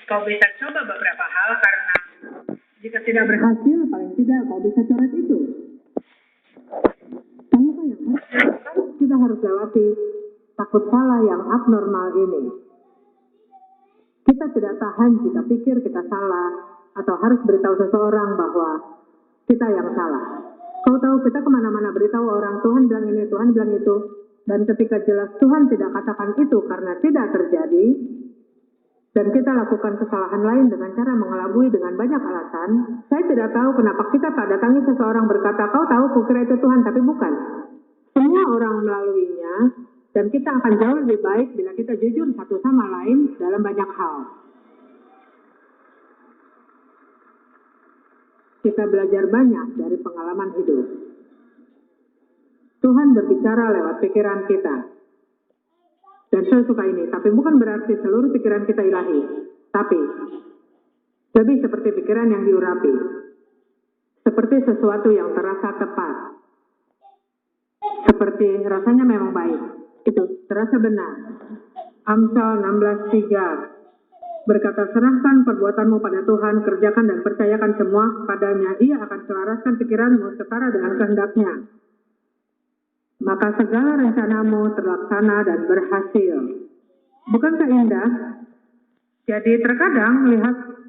Kau bisa coba beberapa hal karena jika tidak berhasil, paling tidak kau bisa coret itu. Tahukah yang kita harus lewati takut salah yang abnormal ini? Kita tidak tahan jika pikir kita salah atau harus beritahu seseorang bahwa kita yang salah. Kau tahu kita kemana-mana beritahu orang Tuhan bilang ini, Tuhan bilang itu. Dan ketika jelas Tuhan tidak katakan itu karena tidak terjadi, dan kita lakukan kesalahan lain dengan cara mengelabui dengan banyak alasan, saya tidak tahu kenapa kita tak datangi seseorang berkata, kau tahu kukira itu Tuhan, tapi bukan. Semua orang melaluinya, dan kita akan jauh lebih baik bila kita jujur satu sama lain dalam banyak hal. Kita belajar banyak dari pengalaman hidup. Tuhan berbicara lewat pikiran kita. Dan saya suka ini, tapi bukan berarti seluruh pikiran kita ilahi. Tapi, lebih seperti pikiran yang diurapi. Seperti sesuatu yang terasa tepat. Seperti rasanya memang baik. Itu terasa benar. Amsal 16:3 berkata, serahkan perbuatanmu pada Tuhan, kerjakan dan percayakan semua padanya. Ia akan selaraskan pikiranmu setara dengan kehendaknya. Maka segala rencanamu terlaksana dan berhasil. Bukankah indah? Jadi terkadang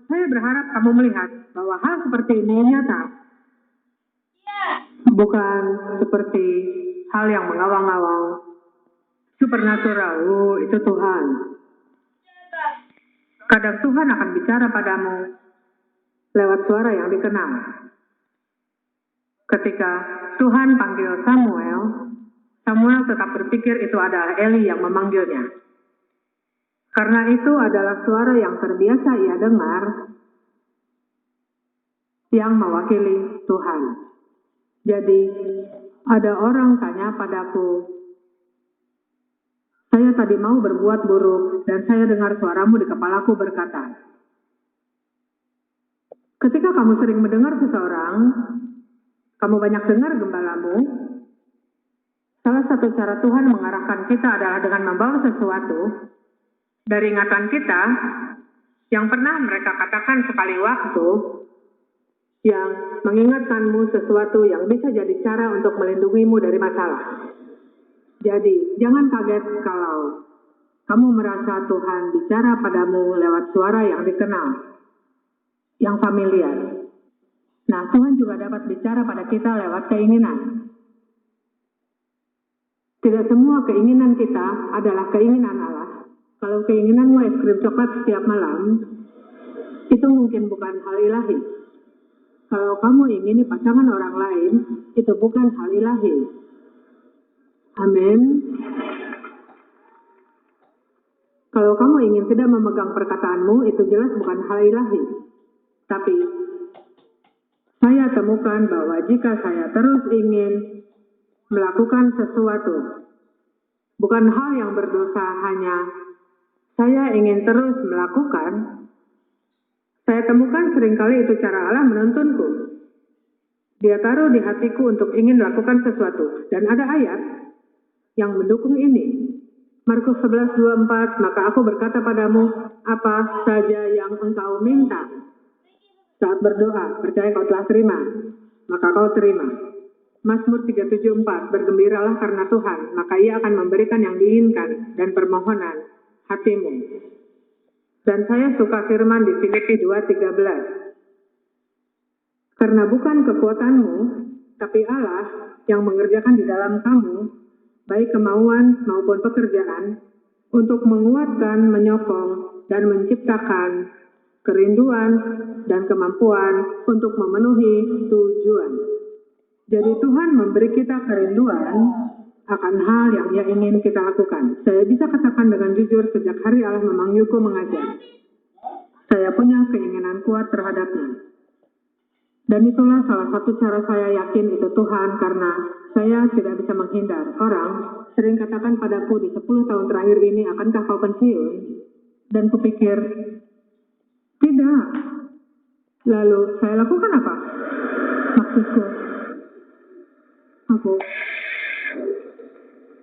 saya berharap kamu melihat bahwa hal seperti ini nyata. Bukan seperti hal yang mengawang-awang. Supernatural, itu Tuhan. Kadang Tuhan akan bicara padamu lewat suara yang dikenal. Ketika Tuhan panggil Samuel, Samuel tetap berpikir itu adalah Eli yang memanggilnya. Karena itu adalah suara yang terbiasa ia dengar, yang mewakili Tuhan. Jadi, ada orang tanya padaku, saya tadi mau berbuat buruk, dan saya dengar suaramu di kepalaku berkata, ketika kamu sering mendengar seseorang, kamu banyak dengar gembalamu, salah satu cara Tuhan mengarahkan kita adalah dengan membawa sesuatu dari ingatan kita yang pernah mereka katakan sekali waktu, yang mengingatkanmu sesuatu yang bisa jadi cara untuk melindungimu dari masalah. Jadi, jangan kaget kalau kamu merasa Tuhan bicara padamu lewat suara yang dikenal, yang familiar. Nah, Tuhan juga dapat bicara pada kita lewat keinginan. Tidak semua keinginan kita adalah keinginan Allah. Kalau keinginanmu es krim coklat setiap malam, itu mungkin bukan hal ilahi. Kalau kamu ingini pasangan orang lain, itu bukan hal ilahi. Amin. Kalau kamu ingin tidak memegang perkataanmu, itu jelas bukan hal ilahi. Tapi, saya temukan bahwa jika saya terus ingin melakukan sesuatu, bukan hal yang berdosa, hanya saya ingin terus melakukan, saya temukan seringkali itu cara Allah menuntunku. Dia taruh di hatiku untuk ingin melakukan sesuatu. Dan ada ayat yang mendukung ini. Markus 11:24, maka aku berkata padamu, apa saja yang engkau minta saat berdoa, percaya kau telah terima, maka kau terima. Mazmur 3:7-4, bergembiralah karena Tuhan, maka ia akan memberikan yang diinginkan dan permohonan hatimu. Dan saya suka firman di Filipi 2:13. Karena bukan kekuatanmu, tapi Allah yang mengerjakan di dalam kamu, baik kemauan maupun pekerjaan, untuk menguatkan, menyokong, dan menciptakan kerinduan dan kemampuan untuk memenuhi tujuan. Jadi Tuhan memberi kita kerinduan akan hal yang Ia ingin kita lakukan. Saya bisa katakan dengan jujur sejak hari Allah memanggilku mengajar, saya punya keinginan kuat terhadapnya. Dan itulah salah satu cara saya yakin itu Tuhan, karena saya tidak bisa menghindar. Orang sering katakan padaku di 10 tahun terakhir ini, akankah kau pensiun? Dan kupikir, tidak. Lalu saya lakukan apa? Maksudku, aku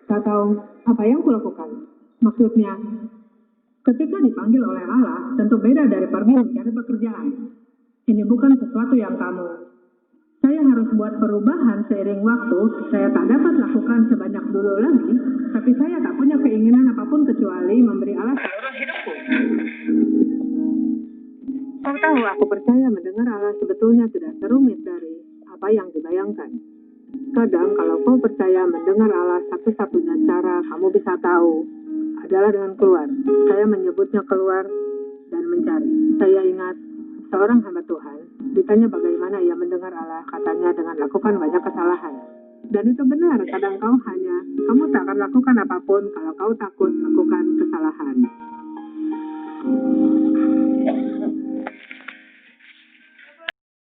tak tahu apa yang kulakukan. Maksudnya, Ketika dipanggil oleh Allah, tentu beda dari pergi mencari pekerjaan. Ini bukan sesuatu yang saya harus buat perubahan seiring waktu. Saya tak dapat lakukan sebanyak dulu lagi, tapi saya tak punya keinginan apapun kecuali memberi Allah seluruh hidupku. Kau tahu, aku percaya mendengar Allah sebetulnya tidak serumit dari apa yang dibayangkan. Kadang kalau kau percaya mendengar Allah, satu-satunya cara kamu bisa tahu adalah dengan keluar. Saya menyebutnya keluar dan mencari. Saya ingat seorang hamba Tuhan ditanya bagaimana ia mendengar Allah, katanya dengan lakukan banyak kesalahan. Dan itu benar, kadang kamu tak akan lakukan apapun kalau kau takut lakukan kesalahan.